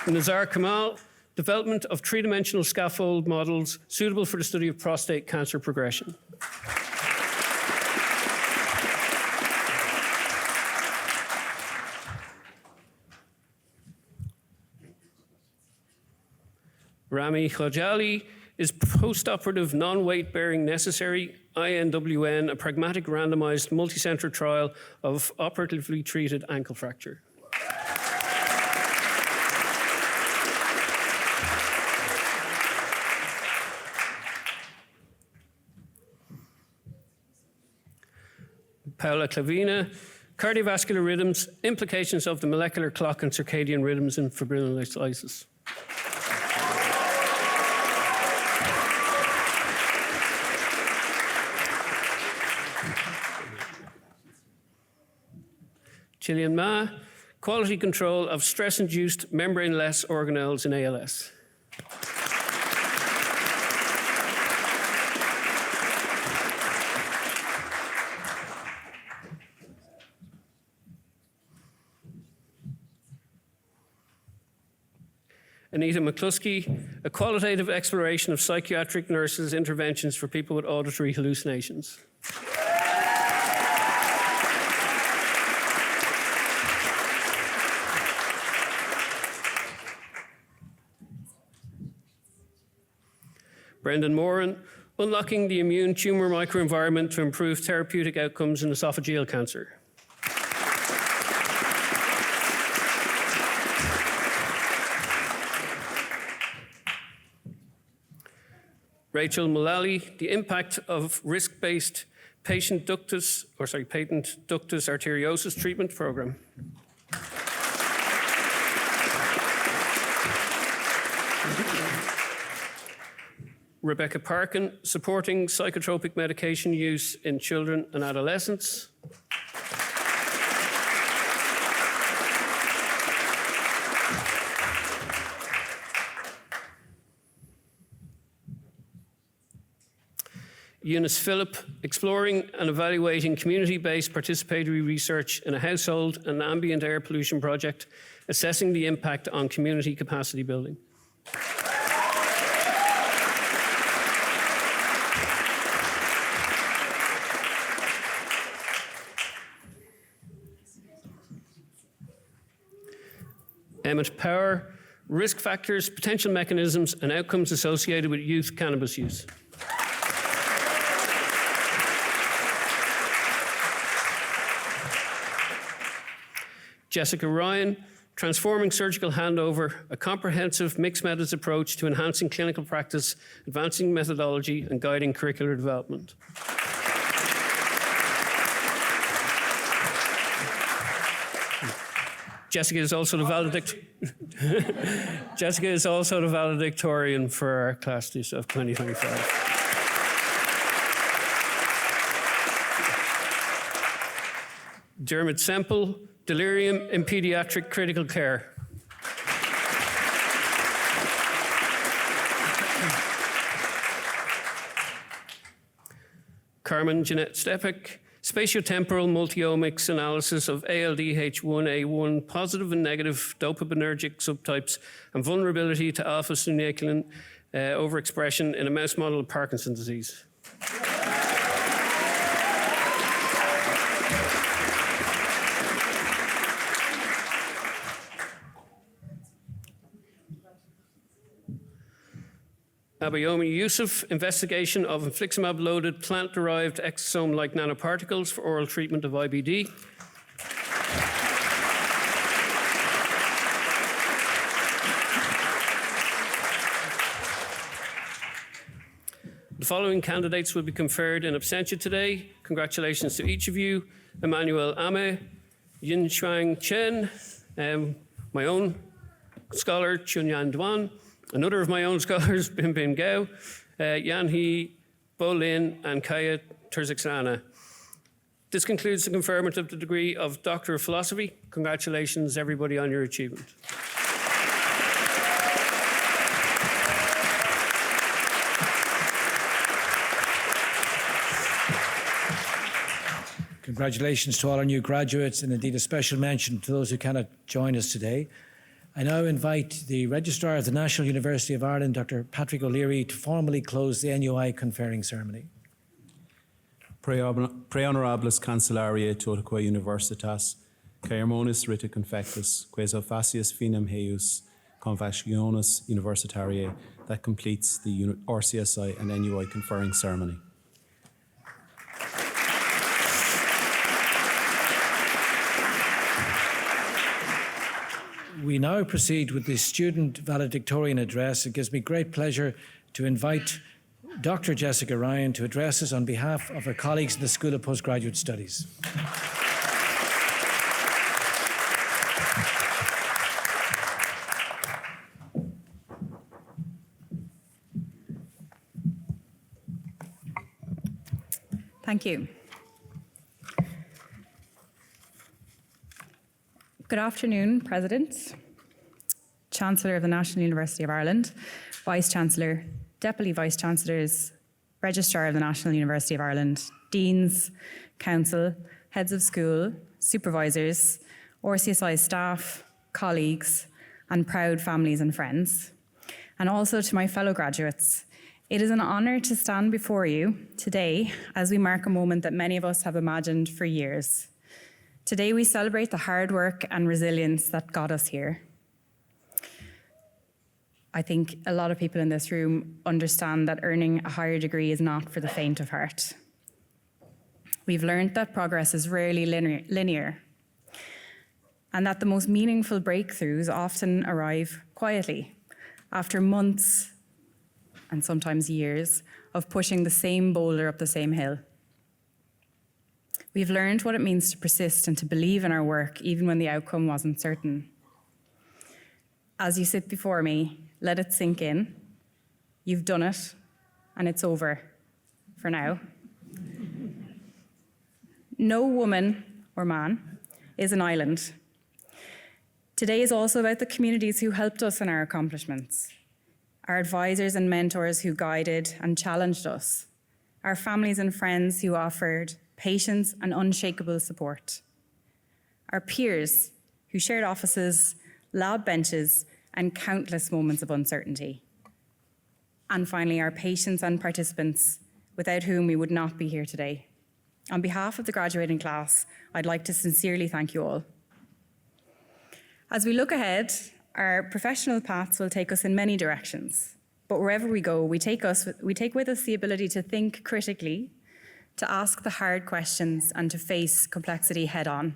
Nazar Kamal, development of three-dimensional scaffold models suitable for the study of prostate cancer progression. Rami Khojali is post-operative non-weight bearing necessary, INWN, a pragmatic randomized multicenter trial of operatively treated ankle fracture. Paola Clavina, cardiovascular rhythms, implications of the molecular clock and circadian rhythms in fibrinolysis. Gillian Ma, quality control of stress-induced membraneless organelles in ALS. Anita McCluskey, a qualitative exploration of psychiatric nurses' interventions for people with auditory hallucinations. Brendan Moran, unlocking the immune tumour microenvironment to improve therapeutic outcomes in esophageal cancer. Rachel Mullally, the impact of risk-based patent ductus arteriosus treatment program. Rebecca Parkin, supporting psychotropic medication use in children and adolescents. Eunice Phillip, exploring and evaluating community-based participatory research in a household and ambient air pollution project, assessing the impact on community capacity building. Emmett Power, risk factors, potential mechanisms, and outcomes associated with youth cannabis use. Jessica Ryan, transforming surgical handover, a comprehensive mixed methods approach to enhancing clinical practice, advancing methodology, and guiding curricular development. Jessica is also the valedictorian for our class of 2025. Dermot Semple, delirium in pediatric critical care. Carmen Jeanette Stepek, spatiotemporal multiomics analysis of ALDH1A1 positive and negative dopaminergic subtypes and vulnerability to alpha-synuclein overexpression in a mouse model of Parkinson's disease. Abayomi Yusuf, investigation of infliximab-loaded plant-derived exosome-like nanoparticles for oral treatment of IBD. The following candidates will be conferred in absentia today. Congratulations to each of you. Emmanuel Ame, Yin Shuang Chen, My own scholar, Chunyan Dwan, another of my own scholars, Bim Bim Gao, Yanhi Bolin, and Kaya Terziksana. This concludes the conferment of the degree of Doctor of Philosophy. Congratulations, everybody, on your achievement. Congratulations to all our new graduates, and indeed a special mention to those who cannot join us today. I now invite the Registrar of the National University of Ireland, Dr. Patrick O'Leary, to formally close the NUI conferring ceremony. Pre honorables cancellariae totaque universitas, caermonis rite confectus, quas facius finam heus convationis universitariae. That completes the RCSI and NUI conferring ceremony. We now proceed with the student valedictorian address. It gives me great pleasure to invite Dr. Jessica Ryan to address us on behalf of her colleagues in the School of Postgraduate Studies. Thank you. Good afternoon, President, Chancellor of the National University of Ireland, Vice-Chancellor, Deputy Vice-Chancellors, Registrar of the National University of Ireland, Deans, Council, Heads of School, Supervisors, RCSI staff, colleagues, and proud families and friends. And also to my fellow graduates, it is an honour to stand before you today as we mark a moment that many of us have imagined for years. Today we celebrate the hard work and resilience that got us here. I think a lot of people in this room understand that earning a higher degree is not for the faint of heart. We've learned that progress is rarely linear, and that the most meaningful breakthroughs often arrive quietly, after months and sometimes years of pushing the same boulder up the same hill. We've learned what it means to persist and to believe in our work, even when the outcome wasn't certain. As you sit before me, let it sink in. You've done it, and it's over for now. No woman or man is an island. Today is also about the communities who helped us in our accomplishments, our advisors and mentors who guided and challenged us, our families and friends who offered patience and unshakable support, our peers who shared offices, lab benches, and countless moments of uncertainty. And finally, our patients and participants, without whom we would not be here today. On behalf of the graduating class, I'd like to sincerely thank you all. As we look ahead, our professional paths will take us in many directions, but wherever we go, we take with us the ability to think critically, to ask the hard questions, and to face complexity head on.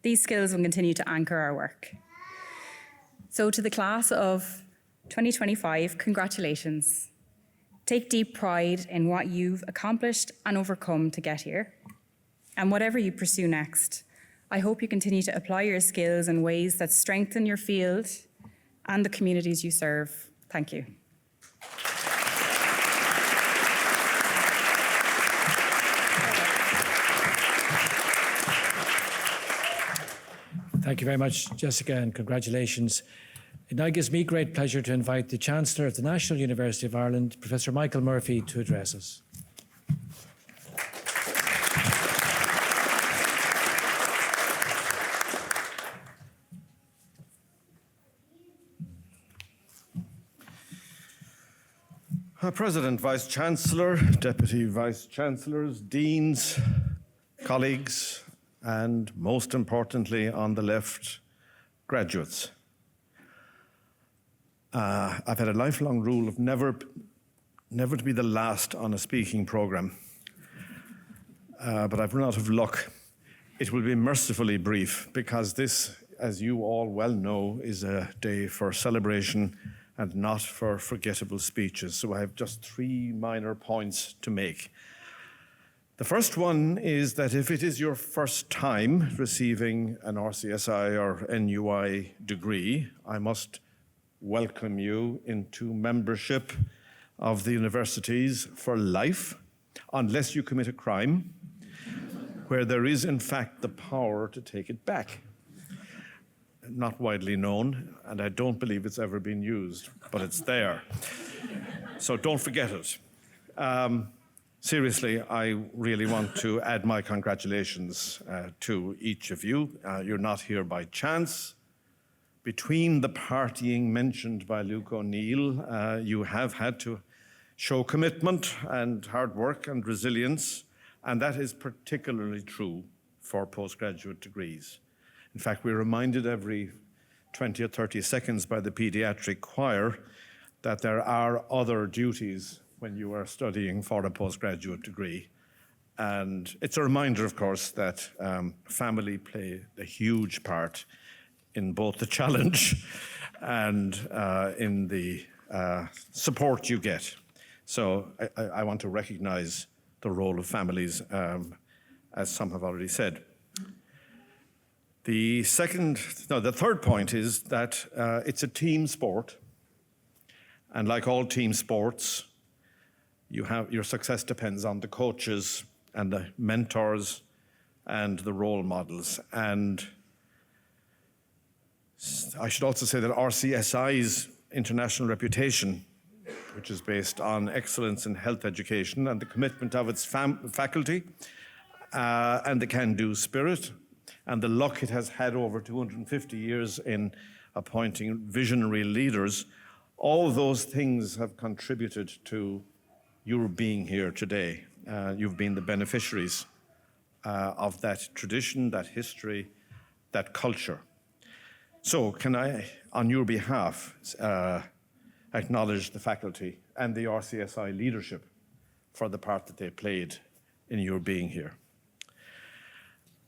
These skills will continue to anchor our work. So to the class of 2025, congratulations. Take deep pride in what you've accomplished and overcome to get here. And whatever you pursue next, I hope you continue to apply your skills in ways that strengthen your field and the communities you serve. Thank you. Thank you very much, Jessica, and congratulations. It now gives me great pleasure to invite the Chancellor of the National University of Ireland, Professor Michael Murphy, to address us. President, Vice-Chancellor, Deputy Vice-Chancellors, Deans, colleagues, and most importantly, on the left, graduates. I've had a lifelong rule of never to be the last on a speaking program, but I've run out of luck. It will be mercifully brief because this, as you all well know, is a day for celebration and not for forgettable speeches. So I have just 3 minor points to make. The first one is that if it is your first time receiving an RCSI or NUI degree, I must welcome you into membership of the universities for life, unless you commit a crime, where there is in fact the power to take it back. Not widely known, and I don't believe it's ever been used, but it's there. So don't forget it. Seriously, I really want to add my congratulations to each of you. You're not here by chance. Between the partying mentioned by Luke O'Neill, you have had to show commitment and hard work and resilience, and that is particularly true for postgraduate degrees. In fact, we're reminded every 20 or 30 seconds by the pediatric choir that there are other duties when you are studying for a postgraduate degree. And it's a reminder, of course, that family play a huge part in both the challenge and in the support you get. So I want to recognize the role of families, as some have already said. The third point is that it's a team sport. And like all team sports, your success depends on the coaches and the mentors and the role models. And I should also say that RCSI's international reputation, which is based on excellence in health education and the commitment of its faculty and the can-do spirit, and the luck it has had over 250 years in appointing visionary leaders, all those things have contributed to your being here today. You've been the beneficiaries of that tradition, that history, that culture. So can I, on your behalf, acknowledge the faculty and the RCSI leadership for the part that they played in your being here.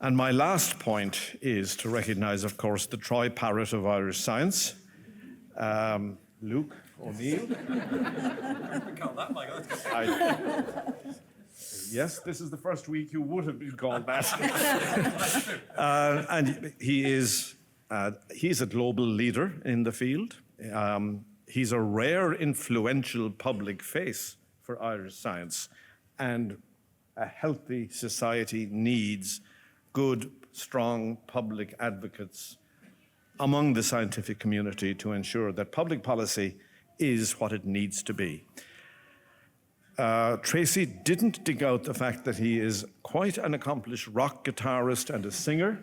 And my last point is to recognize, of course, the tripartite of Irish science, Luke O'Neill. Yes, this is the first week you would have been called that. And he's a global leader in the field. He's a rare, influential public face for Irish science, and a healthy society needs good, strong public advocates among the scientific community to ensure that public policy is what it needs to be. Tracy didn't dig out the fact that he is quite an accomplished rock guitarist and a singer,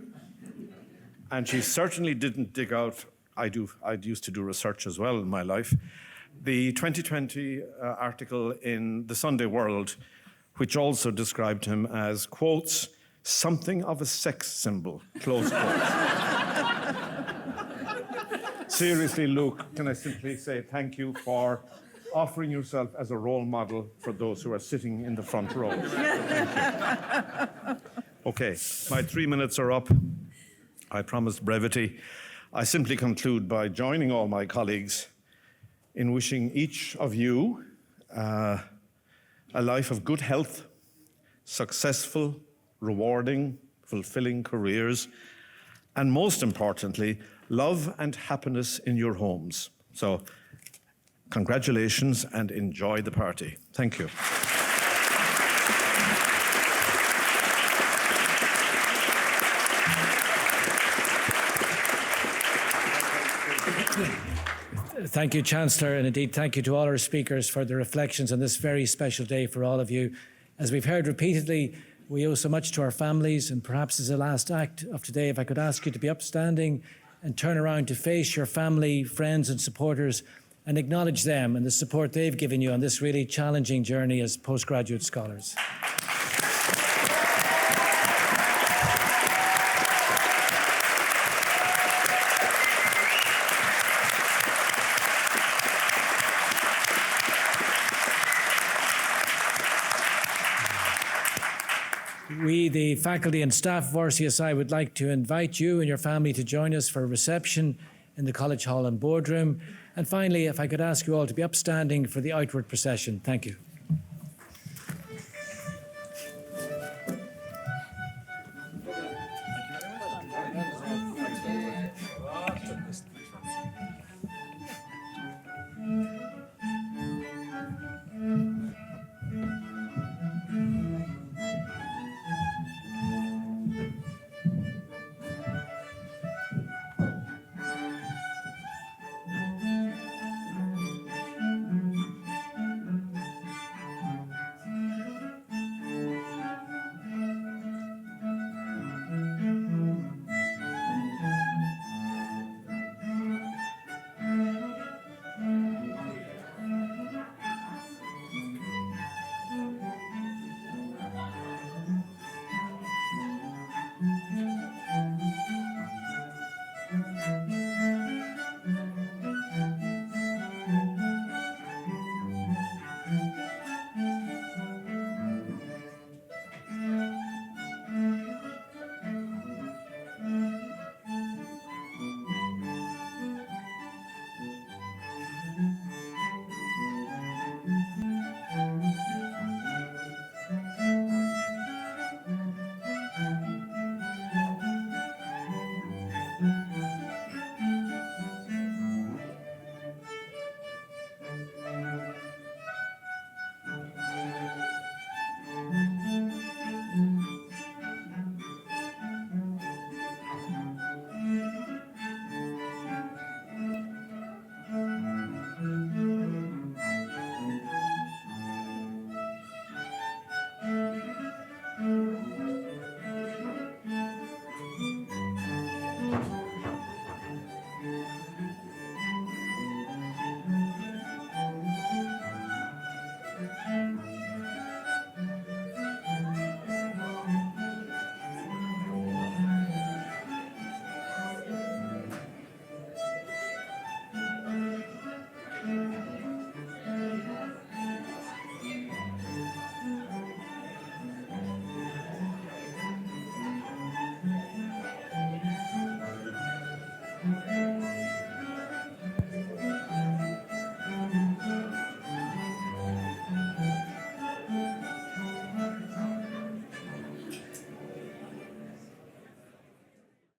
and she certainly didn't dig out, I used to do research as well in my life, the 2020 article in the Sunday World, which also described him as, quotes, something of a sex symbol, close quotes. Seriously, Luke, can I simply say thank you for offering yourself as a role model for those who are sitting in the front row. Okay, my 3 minutes are up. I promised brevity. I simply conclude by joining all my colleagues in wishing each of you a life of good health, successful, rewarding, fulfilling careers, and most importantly, love and happiness in your homes. So, congratulations and enjoy the party. Thank you. Thank you, Chancellor, and indeed thank you to all our speakers for the reflections on this very special day for all of you. As we've heard repeatedly, we owe so much to our families, and perhaps as a last act of today, if I could ask you to be upstanding and turn around to face your family, friends and supporters and acknowledge them and the support they've given you on this really challenging journey as postgraduate scholars. We, the faculty and staff of RCSI, would like to invite you and your family to join us for a reception in the College Hall and Boardroom. And finally, if I could ask you all to be upstanding for the outward procession. Thank you.